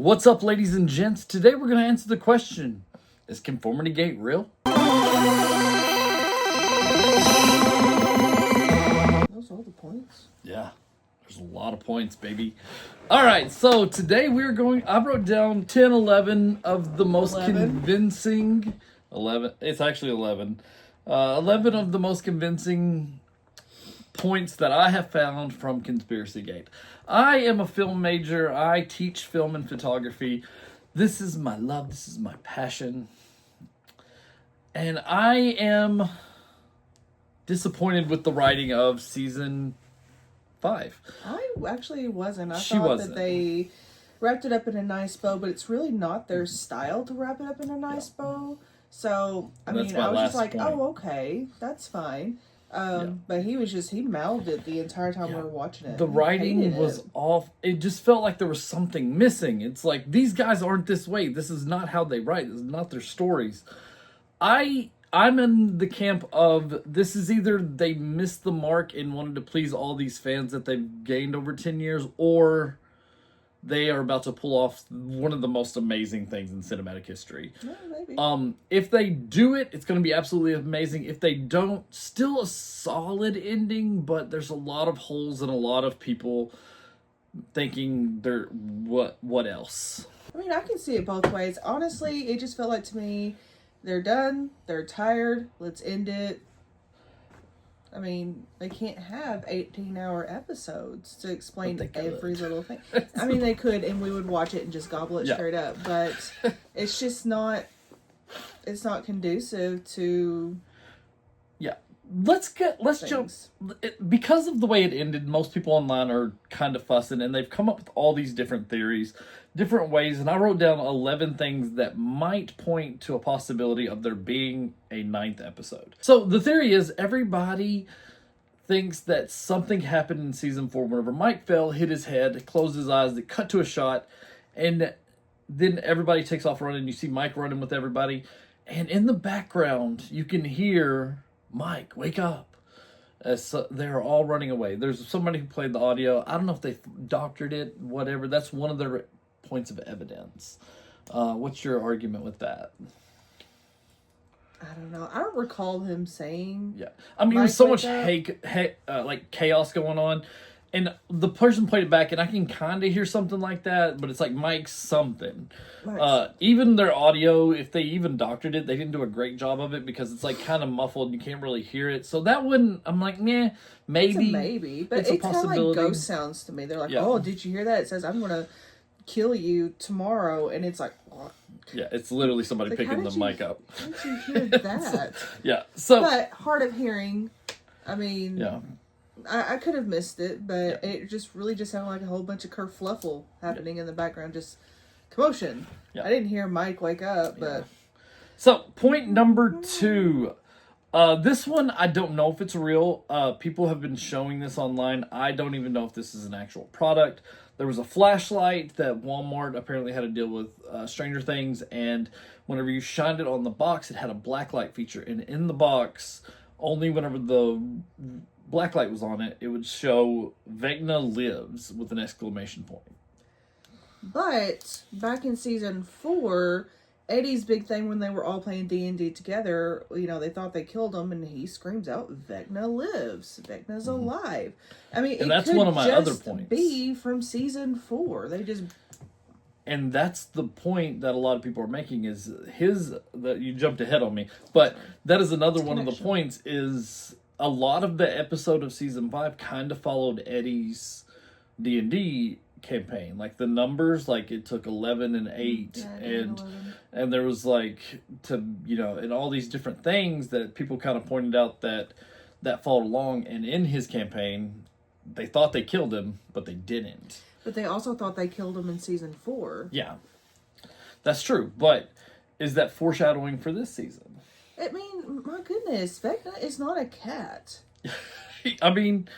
What's up, ladies and gents? Today we're going to answer the question, is Conformity Gate real? Those are all the points. Yeah, there's a lot of points, baby. All right, so today I wrote down 10, 11 of the most 11? convincing, 11, it's actually 11. 11 of the most convincing points that I have found from Conspiracy Gate. I am a film major. I teach film and photography. This is my love. This is my passion. And I am disappointed with the writing of season 5. I actually wasn't. She thought wasn't. that they wrapped it up in a nice bow, but it's really not their style to wrap it up in a nice bow. So, I That's mean, my I was last just like, point. oh, okay, that's fine. But he mouthed it the entire time we were watching it. The He writing hated was it. off. It just felt like there was something missing. It's like, these guys aren't this way. This is not how they write. This is not their stories. I'm in the camp of, this is either they missed the mark and wanted to please all these fans that they've gained over 10 years, or they are about to pull off one of the most amazing things in cinematic history. Yeah, maybe. If they do it, it's going to be absolutely amazing. If they don't, still a solid ending, but there's a lot of holes and a lot of people thinking they're what else? I mean, I can see it both ways. Honestly, it just felt like to me, they're done, they're tired, let's end it. I mean, they can't have 18-hour episodes to explain every little thing. I mean, they could, and we would watch it and just gobble it straight up. But it's just not, it's not conducive to... Yeah. Let's jump. Because of the way it ended, most people online are kind of fussing, and they've come up with all these different theories, different ways, and I wrote down 11 things that might point to a possibility of there being a 9th episode. So the theory is everybody thinks that something happened in season 4 whenever Mike fell, hit his head, closed his eyes, they cut to a shot, and then everybody takes off running. You see Mike running with everybody, and in the background you can hear Mike, wake up. As they're all running away. There's somebody who played the audio. I don't know if they doctored it, whatever. That's one of their points of evidence. What's your argument with that? I don't know. I don't recall him saying... Yeah. I mean, there's so much like chaos going on. And the person played it back, and I can kind of hear something like that, but it's like Mike's something. Nice. Even their audio, if they even doctored it, they didn't do a great job of it because it's like kind of muffled and you can't really hear it. So that wouldn't, I'm like, maybe. It's a maybe, but it's kind of like ghost sounds to me. They're like, oh, did you hear that? It says, I'm going to kill you tomorrow, and it's like... Yeah, it's literally somebody picking the mic up. How did you hear that? Yeah, so... But hard of hearing, I mean... Yeah. I could have missed it, but it just sounded like a whole bunch of kerfluffle happening in the background, just commotion. Yeah. I didn't hear Mike wake up, but... So, point number 2. This one, I don't know if it's real. People have been showing this online. I don't even know if this is an actual product. There was a flashlight that Walmart apparently had to deal with Stranger Things, and whenever you shined it on the box, it had a black light feature. And in the box, only whenever the black light was on it, it would show Vecna lives with an exclamation point. But back in season 4, Eddie's big thing when they were all playing D&D together, they thought they killed him, and he screams out, Vecna lives. Vecna's alive. I mean, and that's one of my other points. Be from season 4. They just... And that's the point that a lot of people are making is that you jumped ahead on me, but that is another one of the points is a lot of the episode of season 5 kind of followed Eddie's D&D campaign. Like the numbers, like it took 11 and 8 and there was like and all these different things that people kind of pointed out that followed along. And in his campaign, they thought they killed him, but they didn't. But they also thought they killed him in season 4. Yeah, that's true. But is that foreshadowing for this season? I mean, my goodness, Vecna is not a cat. I mean,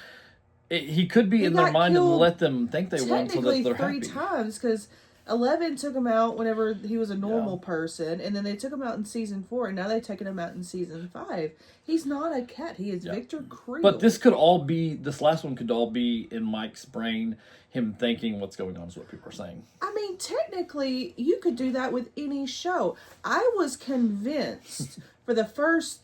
he could be in their mind and let them think they won so that they're happy. 3 times, because 11 took him out whenever he was a normal person, and then they took him out in season 4, and now they've taken him out in season 5. He's not a cat. He is Victor Creel. But this last one could all be in Mike's brain, him thinking what's going on is what people are saying. I mean, technically, you could do that with any show. I was convinced for the first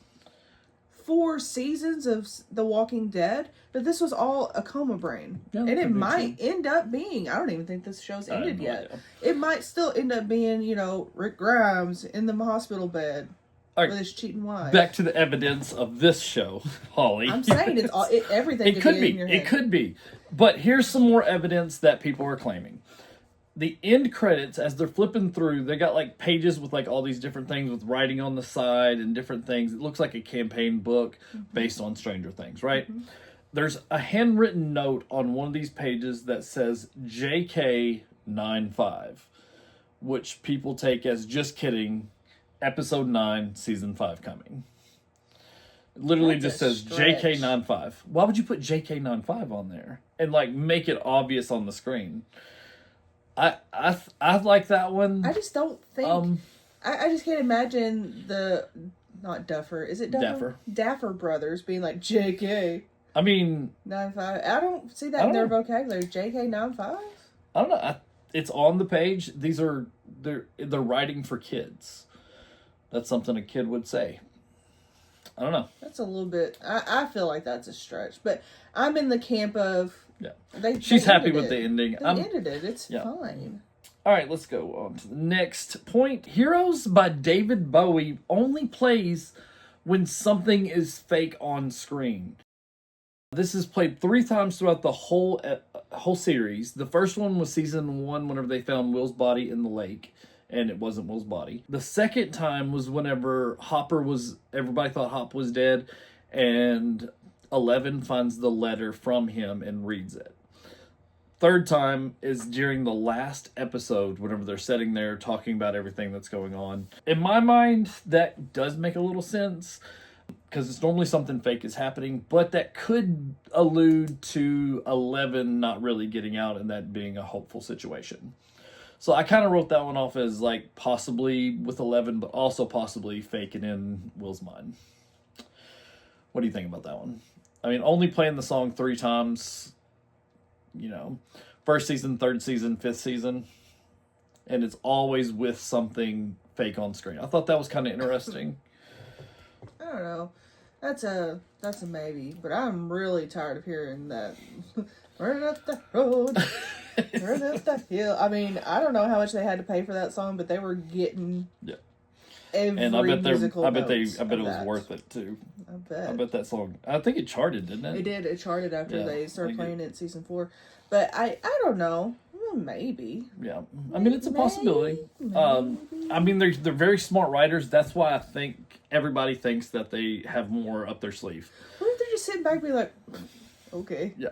4 seasons of The Walking Dead that this was all a coma brain. Yeah, and it might end up being, I don't even think this show's ended yet. It might still end up being, Rick Grimes in the hospital bed with his cheating wife. Back to the evidence of this show, Holly. I'm saying everything it could be. in your head. It could be. But here's some more evidence that people are claiming. The end credits, as they're flipping through, they got like pages with like all these different things with writing on the side and different things. It looks like a campaign book based on Stranger Things, right? Mm-hmm. There's a handwritten note on one of these pages that says JK95, which people take as just kidding, episode 9, season 5 coming. It literally just says JK95. Why would you put JK95 on there and like make it obvious on the screen? I like that one. I just don't think. I just can't imagine not Duffer. Is it Duffer? Daffer brothers being like JK. I mean, 95. I don't see that in their vocabulary. JK 95. I don't know. It's on the page. They're writing for kids. That's something a kid would say. I don't know. That's a little bit. I feel like that's a stretch, but I'm in the camp of. Yeah, she's happy with the ending. They ended it. It's fine. All right, let's go on to the next point. Heroes by David Bowie only plays when something is fake on screen. This is played 3 times throughout the whole series. The first one was season 1, whenever they found Will's body in the lake, and it wasn't Will's body. The second time was whenever everybody thought Hop was dead, and 11 finds the letter from him and reads it. Third time is during the last episode, whenever they're sitting there talking about everything that's going on. In my mind, that does make a little sense, because it's normally something fake is happening, but that could allude to 11 not really getting out and that being a hopeful situation. So I kind of wrote that one off as like possibly with 11, but also possibly faking in Will's mind. What do you think about that one? I mean, only playing the song 3 times, first season, third season, 5th season, and it's always with something fake on screen. I thought that was kind of interesting. I don't know. That's a maybe, but I'm really tired of hearing that. Running up the road, running up the hill. I mean, I don't know how much they had to pay for that song, but they were getting every and I bet musical I bet notes it was worth it too. I bet that song. I think it charted, didn't it? It did. It charted after they started playing it in season 4. But I don't know. Maybe. Yeah, I mean it's a possibility. I mean they're very smart writers. That's why I think everybody thinks that they have more up their sleeve. What if they're just sitting back and be like, okay? Yeah,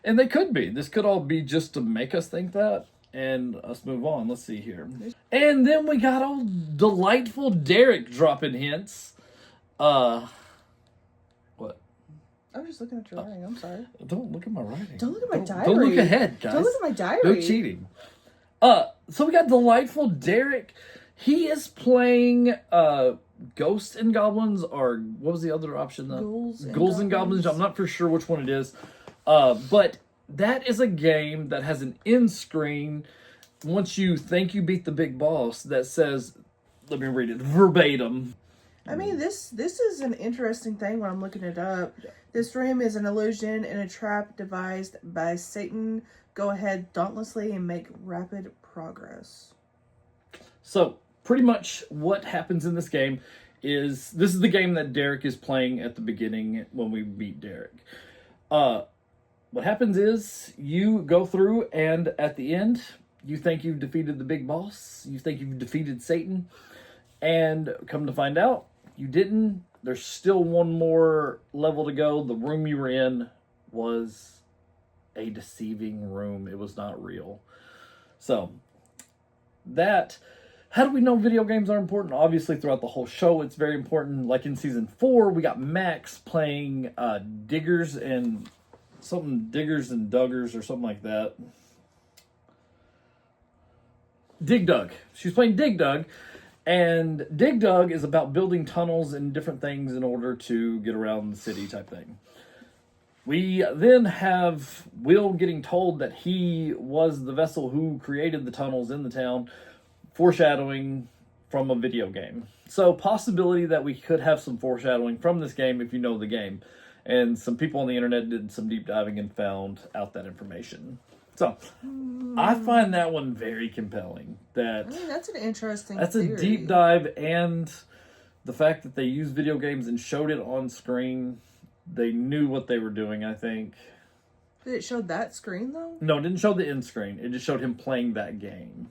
and they could be. This could all be just to make us think that and us move on. Let's see here. And then we got old delightful Derek dropping hints. What? I was just looking at your writing. I'm sorry. Don't look at my writing. Don't look at my diary. Don't look ahead, guys. Don't look at my diary. No cheating. So we got delightful Derek. He is playing Ghosts and Goblins, or what was the other option? Ghouls and Goblins. I'm not for sure which one it is. But that is a game that has an end screen once you think you beat the big boss that says, let me read it verbatim. I mean, this is an interesting thing when I'm looking it up. Yeah. This room is an illusion and a trap devised by Satan. Go ahead dauntlessly and make rapid progress. So, pretty much what happens in this game is, this is the game that Derek is playing at the beginning when we beat Derek. What happens is, you go through and at the end, you think you've defeated the big boss. You think you've defeated Satan. And come to find out, you didn't. There's still one more level to go. The room you were in was a deceiving room. It was not real. So, how do we know video games are important? Obviously, throughout the whole show, it's very important. Like in season 4, we got Max playing Diggers and Duggers or something like that. Dig Dug. She's playing Dig Dug, and Dig Dug is about building tunnels and different things in order to get around the city type thing. We then have Will getting told that he was the vessel who created the tunnels in the town, foreshadowing from a video game. So, possibility that we could have some foreshadowing from this game if you know the game. And some people on the internet did some deep diving and found out that information. So, I find that one very compelling. I mean, that's an interesting That's theory. a deep dive, and the fact that they used video games and showed it on screen, they knew what they were doing, I think. Did it show that screen, though? No, it didn't show the end screen. It just showed him playing that game.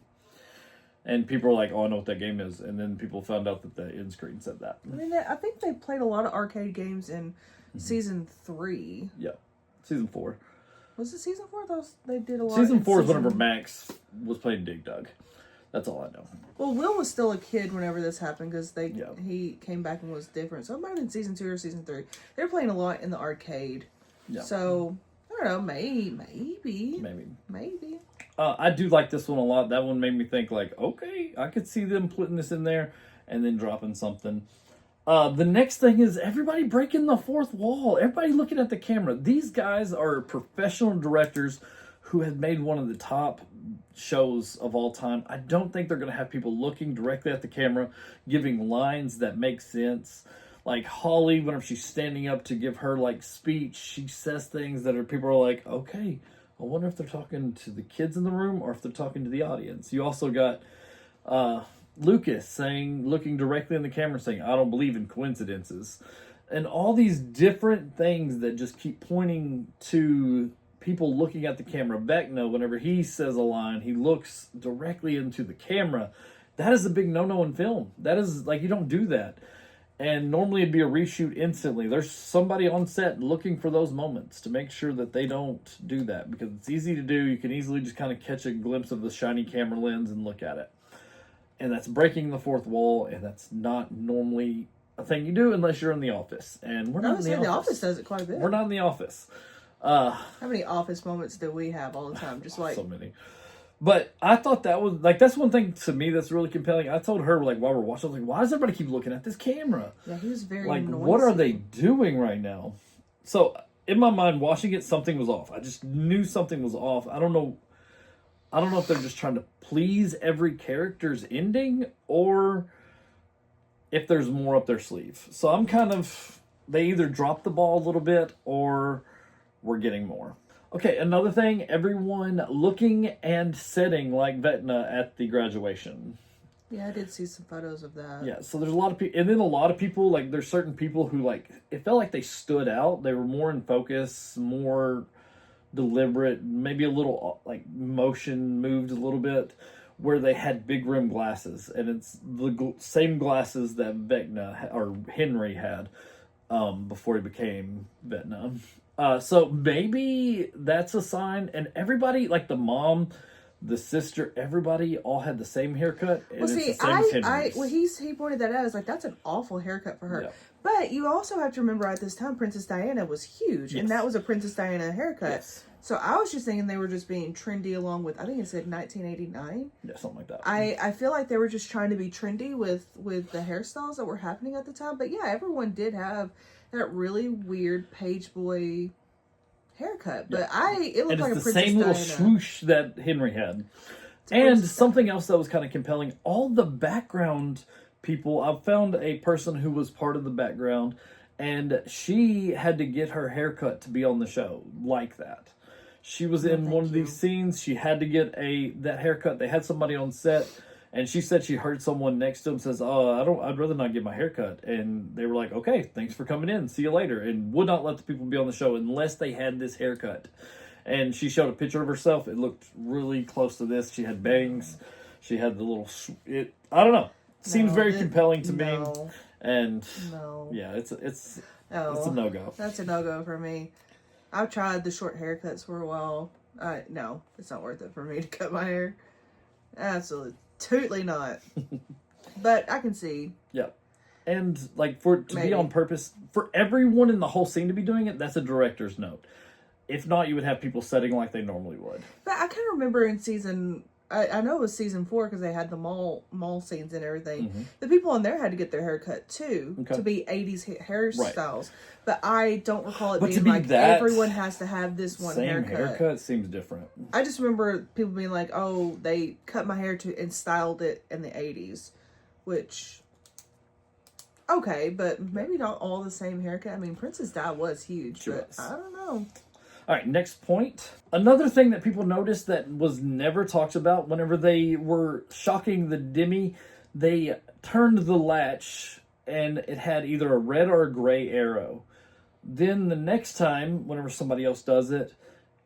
And people were like, oh, I know what that game is. And then people found out that the end screen said that. I mean, I think they played a lot of arcade games in season 3. Yeah. Season 4. Was it season 4? They did a lot. Season 4 is whenever Max was playing Dig Dug. That's all I know. Well, Will was still a kid whenever this happened because Yeah. he came back and was different. So it might have been season 2 or season 3. They were playing a lot in the arcade. Yeah. So, I don't know, maybe. I do like this one a lot. That one made me think, like, okay, I could see them putting this in there and then dropping something. The next thing is everybody breaking the fourth wall. Everybody looking at the camera. These guys are professional directors who have made one of the top shows of all time. I don't think they're going to have people looking directly at the camera, giving lines that make sense. Like Holly, whenever she's standing up to give her like speech, she says things that are people are like, okay, I wonder if they're talking to the kids in the room or if they're talking to the audience. You also got Lucas looking directly in the camera saying, I don't believe in coincidences. And all these different things that just keep pointing to people looking at the camera. Vecna, whenever he says a line, he looks directly into the camera. That is a big no-no in film. That is, like, you don't do that. And normally it'd be a reshoot instantly. There's somebody on set looking for those moments to make sure that they don't do that, because it's easy to do. You can easily just kind of catch a glimpse of the shiny camera lens and look at it. And that's breaking the fourth wall, and that's not normally a thing you do unless you're in the office. And we're not in the office. The office does it quite a bit. We're not in the office. How many office moments do we have all the time? Just like so many. But I thought that was, like, that's one thing to me that's really compelling. I told her, like, while we're watching, I was like, why does everybody keep looking at this camera? Yeah, he was very like, noisy. what are they doing right now? So, in my mind, watching it, something was off. I just knew something was off. I don't know if they're just trying to please every character's ending or if there's more up their sleeve. So, I'm kind of, they either dropped the ball a little bit or we're getting more. Okay, another thing, everyone looking and sitting like Vecna at the graduation. Yeah, I did see some photos of that. Yeah, so there's a lot of people, and then a lot of people, like, there's certain people who, like, it felt like they stood out. They were more in focus, more deliberate, maybe a little, like, motion moved a little bit, where they had big rim glasses, and it's the same glasses that Vecna, or Henry had, before he became Vecna. So maybe that's a sign. And everybody, like the mom, the sister, everybody all had the same haircut. And Well, see, it's the same as Henry's. he pointed that out. I was like, that's an awful haircut for her. Yeah. But you also have to remember at this time, Princess Diana was huge. Yes. And that was a Princess Diana haircut. Yes. So I was just thinking they were just being trendy along with, I think it said 1989. Yeah, something like that. I feel like they were just trying to be trendy with the hairstyles that were happening at the time. But yeah, everyone did have that really weird page boy haircut. But it looked like a it's Princess the same Diana. little swoosh that Henry had. It's a And Princess something else that was kind of compelling, all the background people, I found a person who was part of the background, and she had to get her haircut to be on the show like that. She was in one of these scenes. She had to get that haircut. They had somebody on set, and she said she heard someone next to him says, "Oh, I'd rather not get my haircut." And they were like, "Okay, thanks for coming in. See you later." And would not let the people be on the show unless they had this haircut. And she showed a picture of herself. It looked really close to this. She had bangs. She had the little. I don't know. Seems very compelling to me. And yeah, it's a no-go. That's a no-go for me. I've tried the short haircuts for a while. No, it's not worth it for me to cut my hair. Absolutely not. But I can see. Yeah. And, like, for it to be on purpose, for everyone in the whole scene to be doing it, that's a director's note. If not, you would have people setting like they normally would. But I kind of remember in season I know it was season 4 because they had the mall scenes and everything. Mm-hmm. The people in there had to get their hair cut too Okay. to be 80s hairstyles. But I don't recall it But to being be like that everyone has to have this one same haircut. haircut seems different. I just remember people being like, "Oh, they cut my hair to and styled it in the 80s," which. Okay, but maybe not all the same haircut. I mean, Princess Di was huge, Sure but was. I don't know. All right, next point. Another thing that people noticed that was never talked about whenever they were shocking the Demi, they turned the latch and it had either a red or a gray arrow. Then the next time, whenever somebody else does it,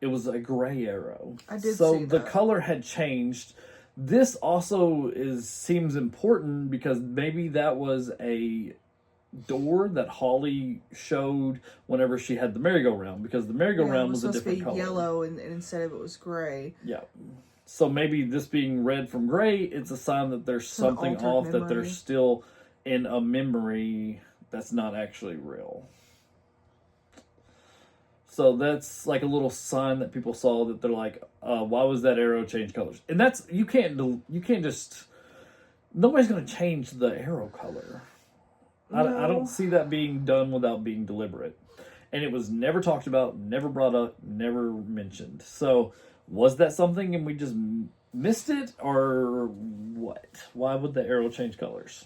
it was a gray arrow. I did so see the that. color had changed. This also seems important because maybe that was a door that Holly showed whenever she had the merry-go-round, because the merry-go-round was a different color. Yellow and instead of it was gray. Yeah. So maybe this being red from gray, it's a sign that there's something off, that they're still in a memory that's not actually real. So that's like a little sign that people saw that they're like, why was that arrow change colors? And that's, you can't just, nobody's going to change the arrow color. No. I don't see that being done without being deliberate. And it was never talked about, never brought up, never mentioned. So was that something and we just missed it, or what? Why would the arrow change colors?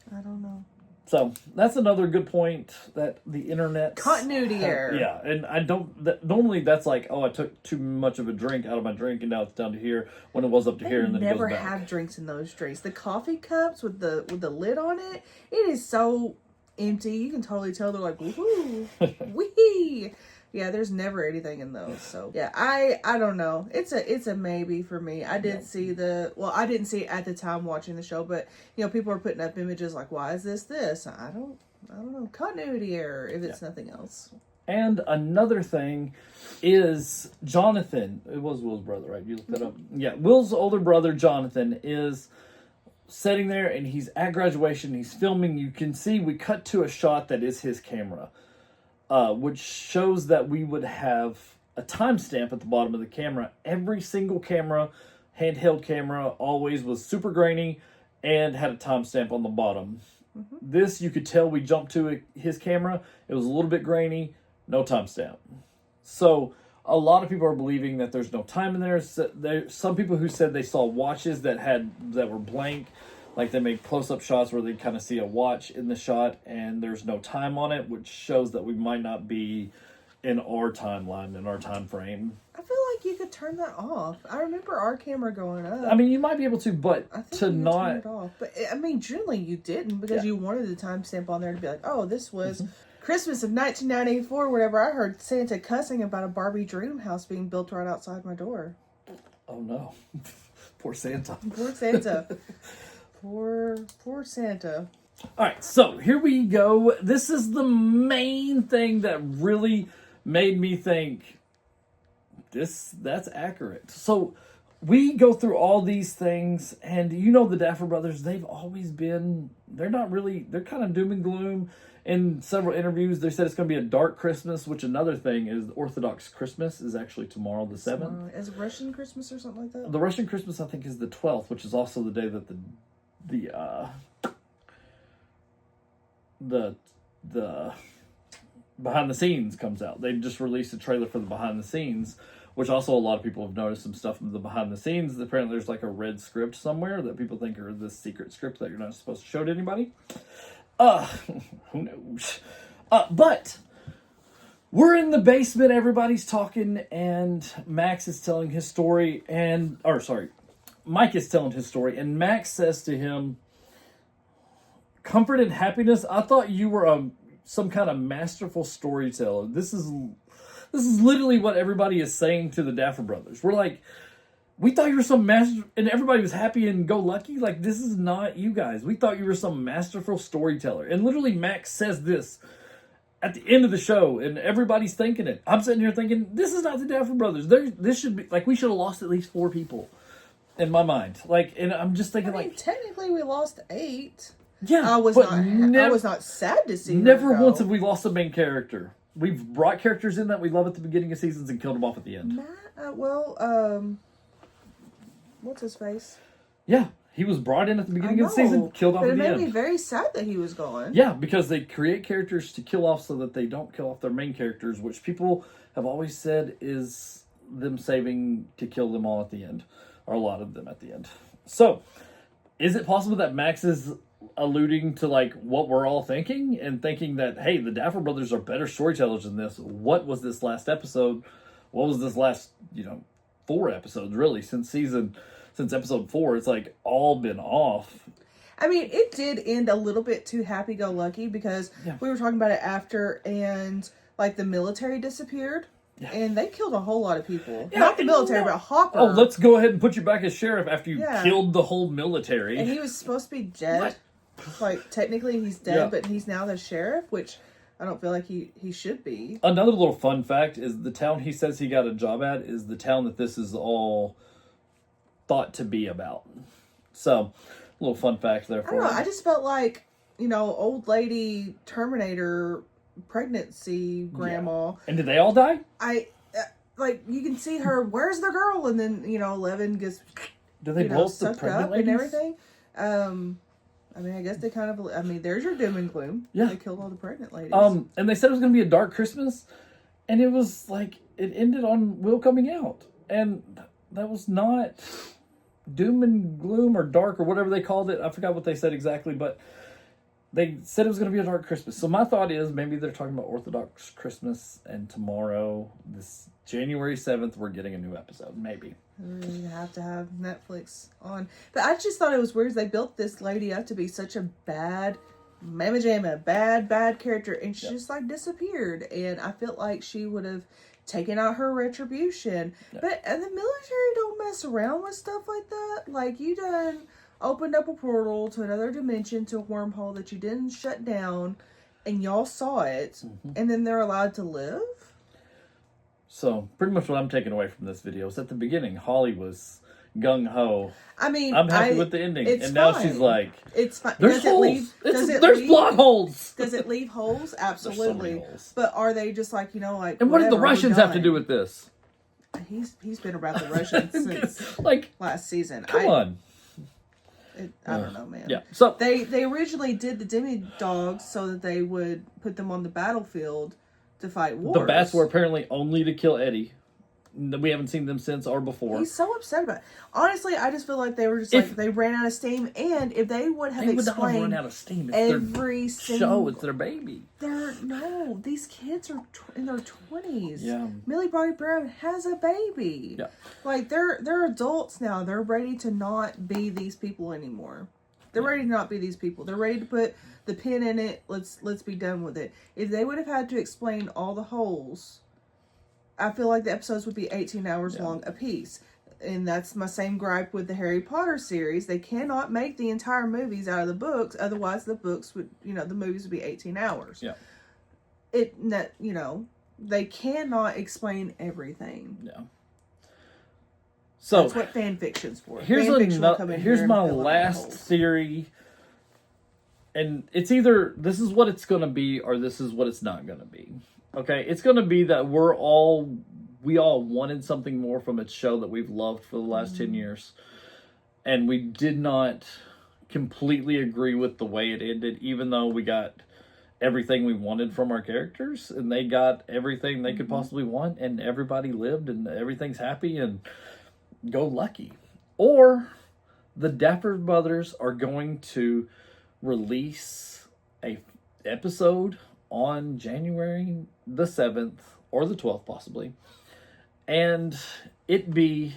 I don't know. So that's another good point that the internet continuity error. Yeah, and I don't. Normally that's like, oh, I took too much of a drink out of my drink and now it's down to here when it was up to here, and then never it goes back. have drinks in those drinks. The coffee cups with the lid on it, it is so empty. You can totally tell they're like woohoo, wee. Yeah, there's never anything in those. So yeah, I don't know. It's a maybe for me. I did see I didn't see it at the time watching the show, but you know, people are putting up images like, why is this? I don't know. Continuity error if it's nothing else. And another thing is Jonathan. It was Will's brother, right? You looked that up. Yeah, Will's older brother Jonathan is sitting there and he's at graduation. He's filming. You can see we cut to a shot that is his camera. Which shows that we would have a timestamp at the bottom of the camera. Every single camera, handheld camera, always was super grainy and had a timestamp on the bottom. Mm-hmm. This, you could tell we jumped to his camera. It was a little bit grainy, no timestamp. So a lot of people are believing that there's no time in there. There's some people who said they saw watches that were blank. Like they made close-up shots where they kind of see a watch in the shot and there's no time on it, which shows that we might not be in our timeline, in our time frame. I feel like you could turn that off. I remember our camera going up. I mean, you might be able to, but I think to you not turn it off. But I mean, generally you didn't, because you wanted the timestamp on there to be like, oh, this was Christmas of 1994, whatever. I heard Santa cussing about a Barbie dream house being built right outside my door. Oh no, poor Santa. Poor Santa. Poor Santa. All right, so here we go. This is the main thing that really made me think that's accurate. So we go through all these things, and you know the Daffer brothers, they've always been, they're kind of doom and gloom. In several interviews, they said it's going to be a dark Christmas, which another thing is Orthodox Christmas is actually tomorrow, the 7th. Is it Russian Christmas or something like that? The Russian Christmas, I think, is the 12th, which is also the day that the behind the scenes comes out. They just released a trailer for the behind the scenes, which also a lot of people have noticed some stuff in the behind the scenes. Apparently there's like a red script somewhere that people think are this secret script that you're not supposed to show to anybody. Who knows? But we're in the basement, everybody's talking, and Max is telling his story, Mike is telling his story, and Max says to him, comfort and happiness, I thought you were some kind of masterful storyteller. This is literally what everybody is saying to the Daffer brothers. We're like, we thought you were some master, and everybody was happy and go lucky. Like, this is not you guys. We thought you were some masterful storyteller. And literally Max says this at the end of the show, and everybody's thinking it. I'm sitting here thinking, this is not the Daffer brothers. This should be, like, we should have lost at least 4 people in my mind. Like, and I'm just thinking, technically we lost 8. Yeah, I was not sad to see. Never once have we lost a main character. We've brought characters in that we love at the beginning of seasons and killed them off at the end. what's his face? Yeah, he was brought in at the beginning I of the season, know, killed off but at it the made end. me very sad that he was gone. Yeah, because they create characters to kill off so that they don't kill off their main characters, which people have always said is them saving to kill them all at the end, or a lot of them at the end. So, is it possible that Max is alluding to like what we're all thinking and thinking that, hey, the Daffer brothers are better storytellers than this? What was this last episode? What was this last 4 episodes really since episode 4? It's like all been off. I mean, it did end a little bit too happy-go-lucky because we were talking about it after, and like the military disappeared, and they killed a whole lot of people. Not the military, but Hopper. Oh, let's go ahead and put you back as sheriff after you killed the whole military. And he was supposed to be dead. What? Like, technically he's dead, but he's now the sheriff, which I don't feel like he should be. Another little fun fact is the town he says he got a job at is the town that this is all thought to be about. So, a little fun fact there for you. I just felt like, old lady Terminator pregnancy grandma. Yeah. And did they all die? Like, you can see her, where's the girl? And then, Eleven gets, do they both the pregnant up ladies? and everything. I mean, I guess they kind of, there's your doom and gloom. Yeah. They killed all the pregnant ladies. And they said it was going to be a dark Christmas, and it was like, it ended on Will coming out. And that was not doom and gloom or dark or whatever they called it. I forgot what they said exactly, but they said it was going to be a dark Christmas. So my thought is maybe they're talking about Orthodox Christmas, and tomorrow, this January 7th, we're getting a new episode. Maybe. You have to have Netflix on. But I just thought it was weird. They built this lady up to be such a bad mamma jamma, bad character, and she just like disappeared. And I felt like she would have taken out her retribution. But the military don't mess around with stuff like that. Like, you done opened up a portal to another dimension, to a wormhole that you didn't shut down, and y'all saw it, and then they're allowed to live? So, pretty much what I'm taking away from this video is at the beginning, Holly was gung-ho. I mean, I'm happy with the ending. It's and now fine. she's like, it's fine. There's holes. There's plot holes. Does it leave holes? Absolutely. There's so many holes. But are they just like, like... And what did the Russians have to do with this? He's been about the Russians since like last season. Come on. I don't know, man. Yeah. So they originally did the demi-dogs so that they would put them on the battlefield to fight wars. The bats were apparently only to kill Eddie. We haven't seen them since or before. He's so upset about it. Honestly, I just feel like they were just like, they ran out of steam. And if they would have explained run out of steam. It's every single show, it's their baby. No, these kids are in their 20s. Yeah. Millie Bobby Brown has a baby. Yeah. Like, they're adults now. They're ready to not be these people anymore. They're ready to not be these people. They're ready to put the pin in it. Let's be done with it. If they would have had to explain all the holes, I feel like the episodes would be 18 hours long apiece. And that's my same gripe with the Harry Potter series. They cannot make the entire movies out of the books. Otherwise, the books would, the movies would be 18 hours. Yeah. They cannot explain everything. Yeah. So that's what fan fiction's for. Here's my last theory. And it's either this is what it's going to be or this is what it's not going to be. Okay, it's going to be that we all wanted something more from its show that we've loved for the last 10 years. And we did not completely agree with the way it ended, even though we got everything we wanted from our characters. And they got everything they could possibly want. And everybody lived and everything's happy and go lucky. Or the Dapper Brothers are going to release a episode on January the 7th or the 12th possibly, and it be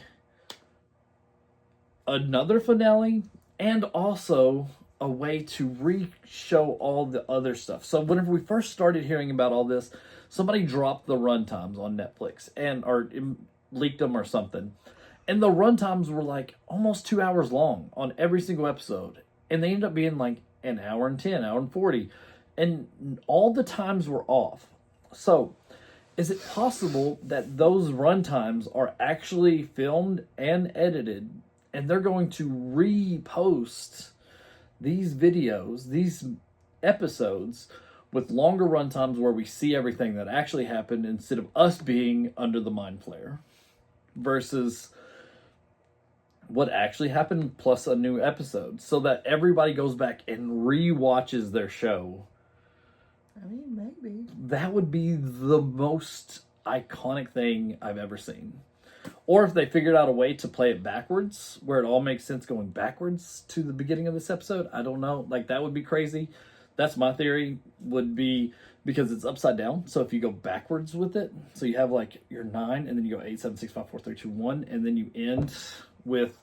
another finale and also a way to re-show all the other stuff. So whenever we first started hearing about all this, somebody dropped the runtimes on Netflix or leaked them or something, and the runtimes were like almost 2 hours long on every single episode, and they ended up being like an hour and 10, hour and 40. And all the times were off. So, is it possible that those runtimes are actually filmed and edited, and they're going to repost these videos, these episodes, with longer runtimes where we see everything that actually happened instead of us being under the mind flare? Versus what actually happened plus a new episode so that everybody goes back and re-watches their show. I mean, maybe. That would be the most iconic thing I've ever seen. Or if they figured out a way to play it backwards, where it all makes sense going backwards to the beginning of this episode. I don't know. Like, that would be crazy. That's my theory, would be because it's upside down. So if you go backwards with it, so you have like your 9, and then you go 8, 7, 6, 5, 4, 3, 2, 1, and then you end with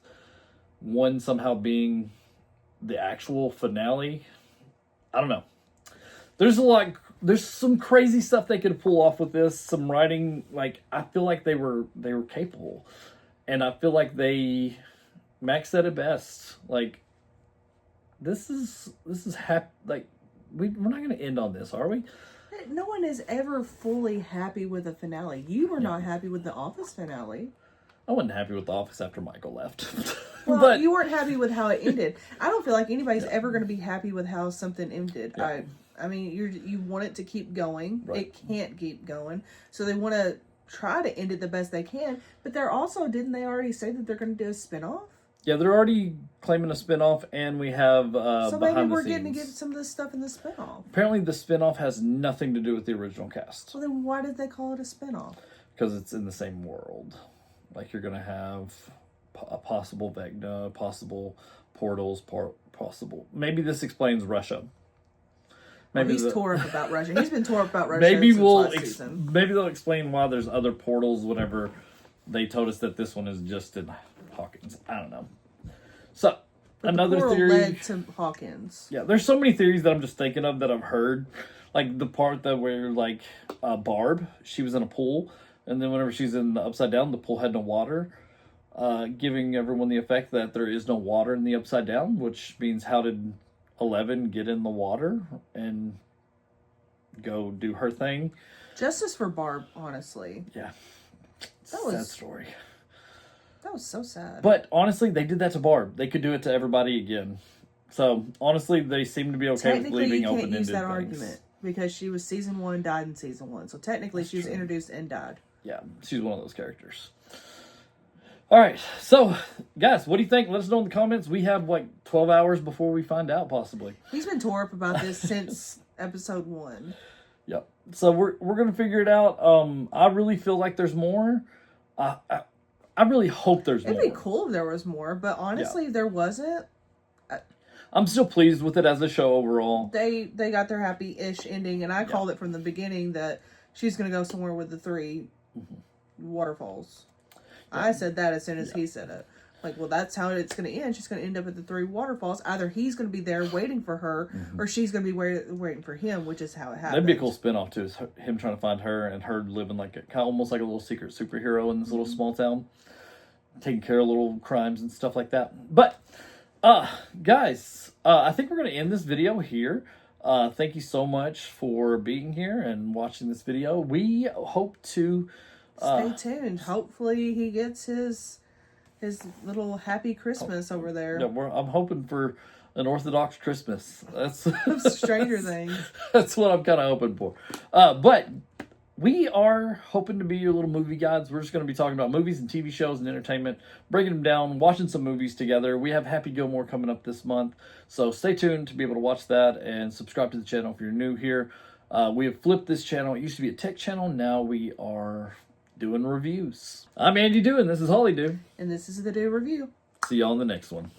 1 somehow being the actual finale. I don't know. There's some crazy stuff they could pull off with this. Some writing, like, I feel like they were capable. And I feel like Max said it best. Like, this is like, we're not going to end on this, are we? No one is ever fully happy with a finale. You were not happy with the Office finale. I wasn't happy with The Office after Michael left. Well, but you weren't happy with how it ended. I don't feel like anybody's ever going to be happy with how something ended. Yeah. I mean, you want it to keep going. Right. It can't keep going. So they want to try to end it the best they can. But they're also, didn't they already say that they're going to do a spinoff? Yeah, they're already claiming a spinoff, and we have so maybe behind the we're scenes. getting to get some of this stuff in the spinoff. Apparently, the spinoff has nothing to do with the original cast. Well, then why did they call it a spinoff? Because it's in the same world. Like, you're going to have a possible Vecna, possible portals, possible... Maybe this explains Russia. Maybe he's tore up about Russia. He's been tore up about Russia maybe since last season. Maybe they'll explain why there's other portals whenever they told us that this one is just in Hawkins. I don't know. So, But another the portal theory... led to Hawkins. Yeah, there's so many theories that I'm just thinking of that I've heard. Like, the part that where, like, Barb, she was in a pool, and then whenever she's in the Upside Down, the pool had no water, giving everyone the effect that there is no water in the Upside Down, which means how did 11 get in the water and go do her thing? Justice for Barb, honestly. Yeah. That was sad story. That was so sad. But, honestly, they did that to Barb. They could do it to everybody again. So, honestly, they seem to be okay with leaving open-ended you can't use that things. argument because she was season 1, died in season 1. So technically, she was introduced and died. Yeah, she's one of those characters. All right, so, guys, what do you think? Let us know in the comments. We have, like, 12 hours before we find out, possibly. He's been tore up about this since episode 1. Yep. So, we're going to figure it out. I really feel like there's more. I really hope there's more. It'd be cool if there was more, but honestly, there wasn't. I'm still pleased with it as a show overall. They got their happy-ish ending, and I called it from the beginning that she's going to go somewhere with the 3 waterfalls. I said that as soon as he said it. Like, well, that's how it's going to end. She's going to end up at the 3 waterfalls. Either he's going to be there waiting for her, or she's going to be waiting for him, which is how it happens. That'd be a cool spinoff too. Is him trying to find her and her living like almost like a little secret superhero in this little small town, taking care of little crimes and stuff like that. But, guys, I think we're going to end this video here. Thank you so much for being here and watching this video. We hope to stay tuned. Hopefully, he gets his little happy Christmas over there. Yeah, I'm hoping for an Orthodox Christmas. That's Stranger Things. That's what I'm kind of hoping for. But we are hoping to be your little movie guides. We're just going to be talking about movies and TV shows and entertainment, breaking them down, watching some movies together. We have Happy Gilmore coming up this month, so stay tuned to be able to watch that and subscribe to the channel if you're new here. We have flipped this channel. It used to be a tech channel. Now we are doing reviews. I'm Andy Dew, and this is Holly Dew. And this is the Dew Review. See y'all in the next one.